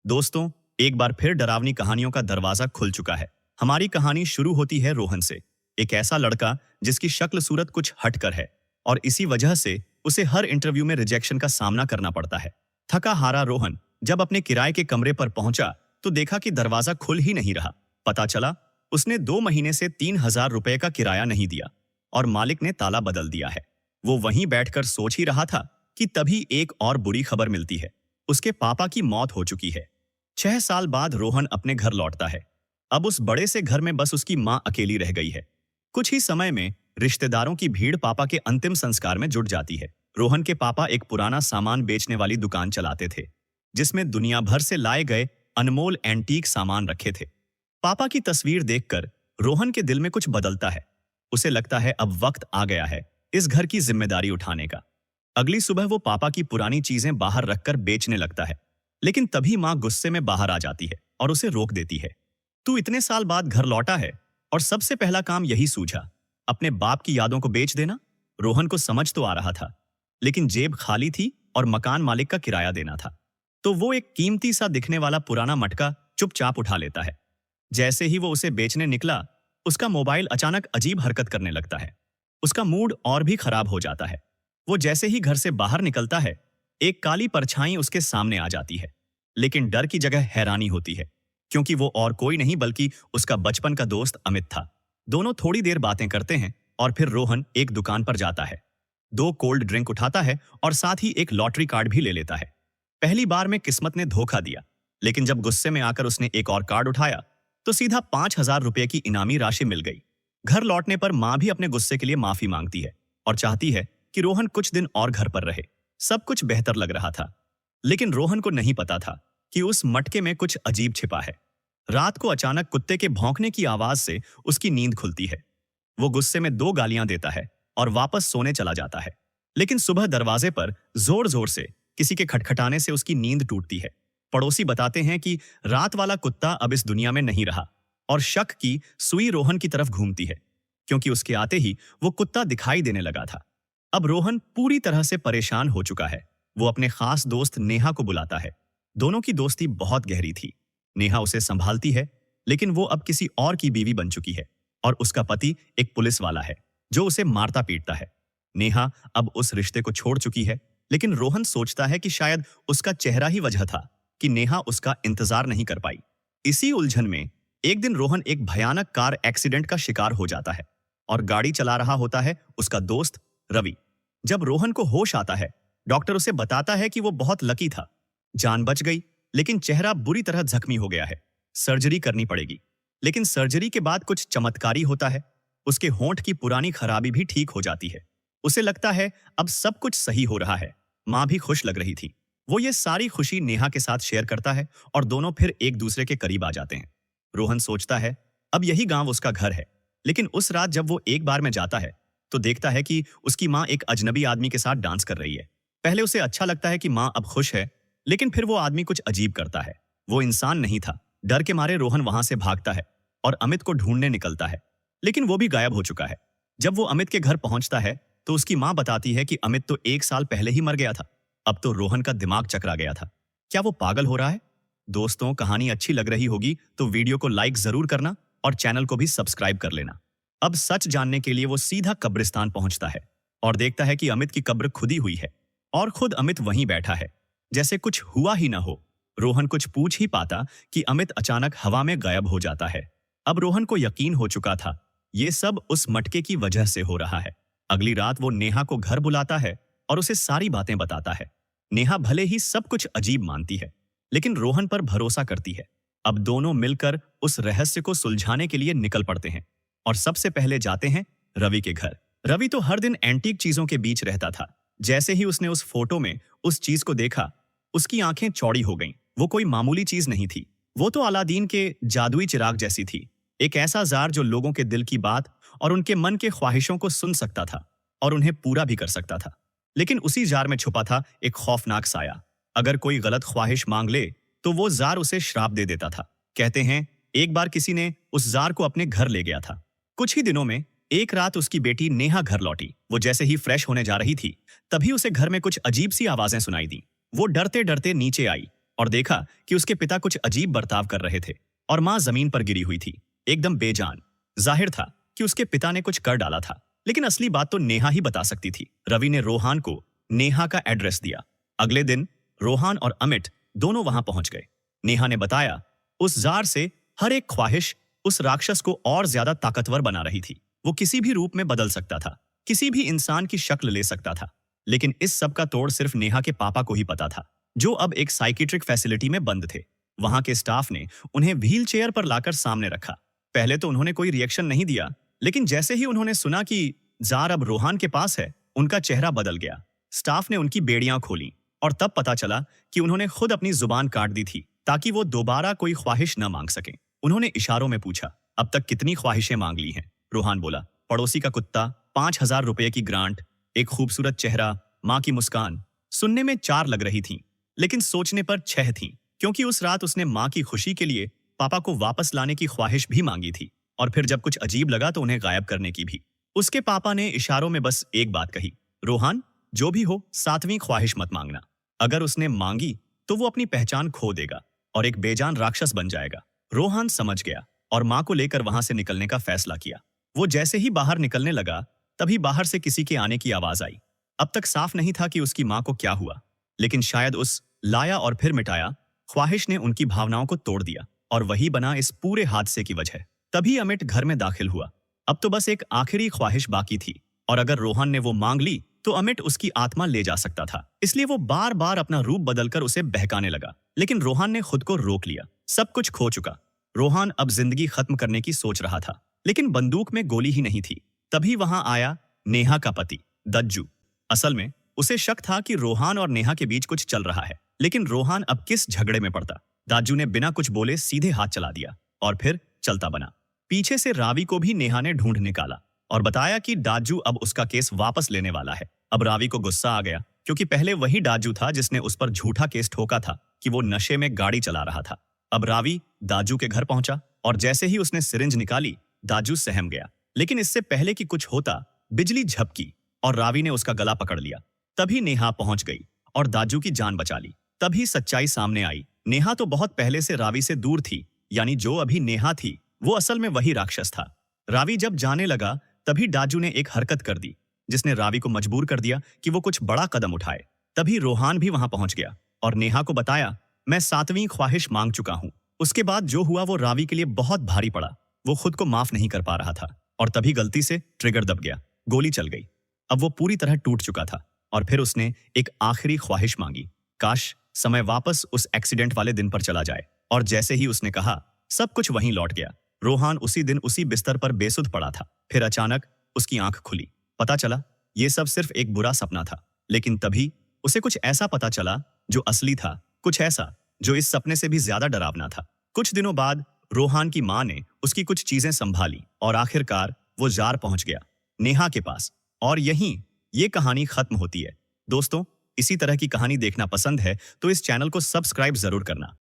दोस्तों, एक बार फिर डरावनी कहानियों का दरवाजा खुल चुका है। हमारी कहानी शुरू होती है रोहन से, एक ऐसा लड़का जिसकी शक्ल सूरत कुछ हटकर है और इसी वजह से उसे हर इंटरव्यू में रिजेक्शन का सामना करना पड़ता है। थका हारा रोहन जब अपने किराए के कमरे पर पहुंचा तो देखा कि दरवाजा खुल ही नहीं रहा। पता चला उसने 2 महीने से 3,000 रुपए का किराया नहीं दिया और मालिक ने ताला बदल दिया है। वो वहीं बैठकर सोच ही रहा था कि तभी एक और बुरी खबर मिलती है। उसके पापा की मौत हो चुकी है। 6 साल बाद रोहन अपने घर लौटता है। अब उस बड़े से घर में बस उसकी मां अकेली रह गई है। कुछ ही समय में रिश्तेदारों की भीड़ पापा के अंतिम संस्कार में जुट जाती है। रोहन के पापा एक पुराना सामान बेचने वाली दुकान चलाते थे, जिसमें दुनिया भर से लाए गए अनमोल एंटीक सामान रखे थे। पापा की तस्वीर देखकर रोहन के दिल में कुछ बदलता है। उसे लगता है अब वक्त आ गया है इस घर की जिम्मेदारी उठाने का। अगली सुबह वो पापा की पुरानी चीजें बाहर रखकर बेचने लगता है, लेकिन तभी मां गुस्से में बाहर आ जाती है और उसे रोक देती है। तू इतने साल बाद घर लौटा है और सबसे पहला काम यही सूझा, अपने बाप की यादों को बेच देना। रोहन को समझ तो आ रहा था, लेकिन जेब खाली थी और मकान मालिक का किराया देना था। तो वो एक कीमती सा दिखने वाला पुराना मटका चुपचाप उठा लेता है। जैसे ही वो उसे बेचने निकला, उसका मोबाइल अचानक अजीब हरकत करने लगता है। उसका मूड और भी खराब हो जाता है। वो जैसे ही घर से बाहर निकलता है, एक काली परछाई उसके सामने आ जाती है। लेकिन डर की जगह हैरानी होती है, क्योंकि वो और कोई नहीं बल्कि उसका बचपन का दोस्त अमित था। दोनों थोड़ी देर बातें करते हैं और फिर रोहन एक दुकान पर जाता है, 2 कोल्ड ड्रिंक उठाता है और साथ ही एक लॉटरी कार्ड भी ले लेता है। पहली बार में किस्मत ने धोखा दिया, लेकिन जब गुस्से में आकर उसने एक और कार्ड उठाया तो सीधा 5,000 रुपए की इनामी राशि मिल गई। घर लौटने पर मां भी अपने गुस्से के लिए माफी मांगती है और चाहती है कि रोहन कुछ दिन और घर पर रहे। सब कुछ बेहतर लग रहा था, लेकिन रोहन को नहीं पता था कि उस मटके में कुछ अजीब छिपा है। रात को अचानक कुत्ते के भौंकने की आवाज से उसकी नींद खुलती है। वो गुस्से में 2 गालियां देता है और वापस सोने चला जाता है। लेकिन सुबह दरवाजे पर जोर जोर से किसी के खटखटाने से उसकी नींद टूटती है। पड़ोसी बताते हैं कि रात वाला कुत्ता अब इस दुनिया में नहीं रहा और शक की सुई रोहन की तरफ घूमती है, क्योंकि उसके आते ही वो कुत्ता दिखाई देने लगा था। अब रोहन पूरी तरह से परेशान हो चुका है। वो अपने खास दोस्त नेहा को बुलाता है। दोनों की दोस्ती बहुत गहरी थी। नेहा उसे संभालती है, लेकिन वो अब किसी और की बीवी बन चुकी है और उसका पति एक पुलिस वाला है जो उसे मारता पीटता है। नेहा अब उस रिश्ते को छोड़ चुकी है, लेकिन रोहन सोचता है कि शायद उसका चेहरा ही वजह था कि नेहा उसका इंतजार नहीं कर पाई। इसी उलझन में एक दिन रोहन एक भयानक कार एक्सीडेंट का शिकार हो जाता है और गाड़ी चला रहा होता है उसका दोस्त रवि। जब रोहन को होश आता है, डॉक्टर उसे बताता है कि वो बहुत लकी था, जान बच गई, लेकिन चेहरा बुरी तरह जख्मी हो गया है, सर्जरी करनी पड़ेगी। लेकिन सर्जरी के बाद कुछ चमत्कारी होता है। उसके होंठ की पुरानी खराबी भी ठीक हो जाती है। उसे लगता है अब सब कुछ सही हो रहा है। मां भी खुश लग रही थी। वो ये सारी खुशी नेहा के साथ शेयर करता है और दोनों फिर एक दूसरे के करीब आ जाते हैं। रोहन सोचता है अब यही गांव उसका घर है, लेकिन उस रात जब वो एक बार में जाता है तो देखता है कि उसकी मां एक अजनबी आदमी के साथ डांस कर रही है। पहले उसे अच्छा लगता है कि मां अब खुश है, लेकिन फिर वो आदमी कुछ अजीब करता है। वो इंसान नहीं था। डर के मारे रोहन वहां से भागता है और अमित को ढूंढने निकलता है, लेकिन वो भी गायब हो चुका है। जब वो अमित के घर पहुंचता है तो उसकी मां बताती है कि अमित तो 1 साल पहले ही मर गया था। अब तो रोहन का दिमाग चकरा गया था। क्या वो पागल हो रहा है? दोस्तों, कहानी अच्छी लग रही होगी तो वीडियो को लाइक जरूर करना और चैनल को भी सब्सक्राइब कर लेना। अब सच जानने के लिए वो सीधा कब्रिस्तान पहुंचता है और देखता है कि अमित की कब्र खुदी हुई है और खुद अमित वहीं बैठा है, जैसे कुछ हुआ ही ना हो। रोहन कुछ पूछ ही पाता कि अमित अचानक हवा में गायब हो जाता है। अब रोहन को यकीन हो चुका था, ये सब उस मटके की वजह से हो रहा है। अगली रात वो नेहा को घर बुलाता है और उसे सारी बातें बताता है। नेहा भले ही सब कुछ अजीब मानती है, लेकिन रोहन पर भरोसा करती है। अब दोनों मिलकर उस रहस्य को सुलझाने के लिए निकल पड़ते हैं और सबसे पहले जाते हैं रवि के घर। रवि तो हर दिन एंटीक चीजों के बीच रहता था। जैसे ही उसने उस फोटो में उस चीज को देखा, उसकी आंखें चौड़ी हो गईं। वो कोई मामूली चीज नहीं थी। वो तो अलादीन के जादुई चिराग जैसी थी, एक ऐसा जार जो लोगों के दिल की बात और उनके मन के ख्वाहिशों को सुन सकता था और उन्हें पूरा भी कर सकता था। लेकिन उसी जार में छुपा था एक खौफनाक साया। अगर कोई गलत ख्वाहिश मांग ले तो वो जार उसे श्राप दे देता था। कहते हैं एक बार किसी ने उस जार को अपने घर ले गया था। कुछ ही दिनों में एक रात उसकी बेटी नेहा घर लौटी। वो जैसे ही फ्रेश होने जा रही थी, तभी उसे घर में कुछ अजीब सी आवाजें सुनाई दी। वो डरते डरते नीचे आई और देखा कि उसके पिता कुछ अजीब बर्ताव कर रहे थे और माँ जमीन पर गिरी हुई थी, एकदम बेजान। जाहिर था कि उसके पिता ने कुछ कर डाला था, लेकिन असली बात तो नेहा ही बता सकती थी। रवि ने रोहान को नेहा का एड्रेस दिया। अगले दिन रोहान और अमित दोनों वहां पहुंच गए। नेहा ने बताया उस जार से हर एक ख्वाहिश उस राक्षस को और ज्यादा ताकतवर बना रही थी। वो किसी भी रूप में बदल सकता था, किसी भी इंसान की शक्ल ले सकता था। लेकिन इस सब का तोड़ सिर्फ नेहा के पापा को ही पता था, जो अब एक साइकिट्रिक फैसिलिटी में बंद थे। वहां के स्टाफ ने उन्हें व्हील चेयर पर लाकर सामने रखा। पहले तो उन्होंने कोई रिएक्शन नहीं दिया, लेकिन जैसे ही उन्होंने सुना कि जार अब रोहान के पास है, उनका चेहरा बदल गया। स्टाफ ने उनकी बेड़ियां खोली और तब पता चला कि उन्होंने खुद अपनी जुबान काट दी थी ताकि वो दोबारा कोई ख्वाहिश न मांग सकें। उन्होंने इशारों में पूछा, अब तक कितनी ख्वाहिशें मांग ली हैं? रोहान बोला, पड़ोसी का कुत्ता, 5,000 रुपए की ग्रांट, एक खूबसूरत चेहरा, माँ की मुस्कान। सुनने में 4 लग रही थीं, लेकिन सोचने पर 6 थीं, क्योंकि उस रात उसने माँ की खुशी के लिए पापा को वापस लाने की ख्वाहिश भी मांगी थी, और फिर जब कुछ अजीब लगा तो उन्हें गायब करने की भी। उसके पापा ने इशारों में बस एक बात कही, रोहान, जो भी हो 7वीं ख्वाहिश मत मांगना। अगर उसने मांगी तो वो अपनी पहचान खो देगा और एक बेजान राक्षस बन जाएगा। रोहान समझ गया और माँ को लेकर वहां से निकलने का फैसला किया। वो जैसे ही बाहर निकलने लगा, तभी बाहर से किसी के आने की आवाज आई। अब तक साफ नहीं था कि उसकी माँ को क्या हुआ, लेकिन शायद उस लाया और फिर मिटाया ख्वाहिश ने उनकी भावनाओं को तोड़ दिया, और वही बना इस पूरे हादसे की वजह। तभी अमित घर में दाखिल हुआ। अब तो बस एक आखिरी ख्वाहिश बाकी थी, और अगर रोहन ने वो मांग ली तो अमित उसकी आत्मा ले जा सकता था। इसलिए वो बार बार अपना रूप बदलकर उसे बहकाने लगा, लेकिन रोहन ने खुद को रोक लिया। सब कुछ खो चुका। रोहन अब जिंदगी खत्म करने की सोच रहा था, लेकिन बंदूक में गोली ही नहीं थी। तभी वहां आया नेहा का पति दज्जू। असल में उसे शक था कि रोहन और नेहा के बीच कुछ चल रहा है, लेकिन रोहन अब किस झगड़े में पड़ता। दाजू ने बिना कुछ बोले सीधे हाथ चला दिया और फिर चलता बना। पीछे से रावी को भी नेहा ने ढूंढ निकाला और बताया कि दाजू अब उसका केस वापस लेने वाला है। अब रावी को गुस्सा आ गया, क्योंकि पहले वही दाजू था जिसने उस पर झूठा केस ठोका था कि वो नशे में गाड़ी चला रहा था। अब रावी दाजू के घर पहुंचा और जैसे ही उसने सिरिंज निकाली, दाजू सहम गया। लेकिन इससे पहले कि कुछ होता, बिजली झपकी और रावी ने उसका गला पकड़ लिया। तभी नेहा पहुंच गई और दाजू की जान बचा ली। तभी सच्चाई सामने आई। नेहा तो बहुत पहले से रावी से दूर थी, यानी जो अभी नेहा थी वो असल में वही राक्षस था। रावी जब जाने लगा, तभी दाजू ने एक हरकत कर दी जिसने रावी को मजबूर कर दिया कि वो कुछ बड़ा कदम उठाए। तभी रोहन भी वहां पहुंच गया और नेहा को बताया, मैं 7वीं ख्वाहिश मांग चुका हूं। उसके बाद जो हुआ वो रावी के लिए बहुत भारी पड़ा। वो खुद को माफ नहीं कर पा रहा था और तभी गलती से ट्रिगर दब गया, गोली चल गई। अब वो पूरी तरह टूट चुका था और फिर उसने एक आखिरी ख्वाहिश मांगी, काश समय वापस उस एक्सीडेंट वाले दिन पर चला जाए। और जैसे ही उसने कहा, सब कुछ वहीं लौट गया। रोहन उसी दिन उसी बिस्तर पर बेसुध पड़ा था। फिर अचानक उसकी आंख खुली। पता चला ये सब सिर्फ एक बुरा सपना था, लेकिन तभी उसे कुछ ऐसा पता चला जो असली था, कुछ ऐसा जो इस सपने से भी ज्यादा डरावना था। कुछ दिनों बाद रोहन की मां ने उसकी कुछ चीजें संभाली और आखिरकार वो जार पहुंच गया नेहा के पास। और यहीं ये कहानी खत्म होती है। दोस्तों, इसी तरह की कहानी देखना पसंद है तो इस चैनल को सब्सक्राइब जरूर करना।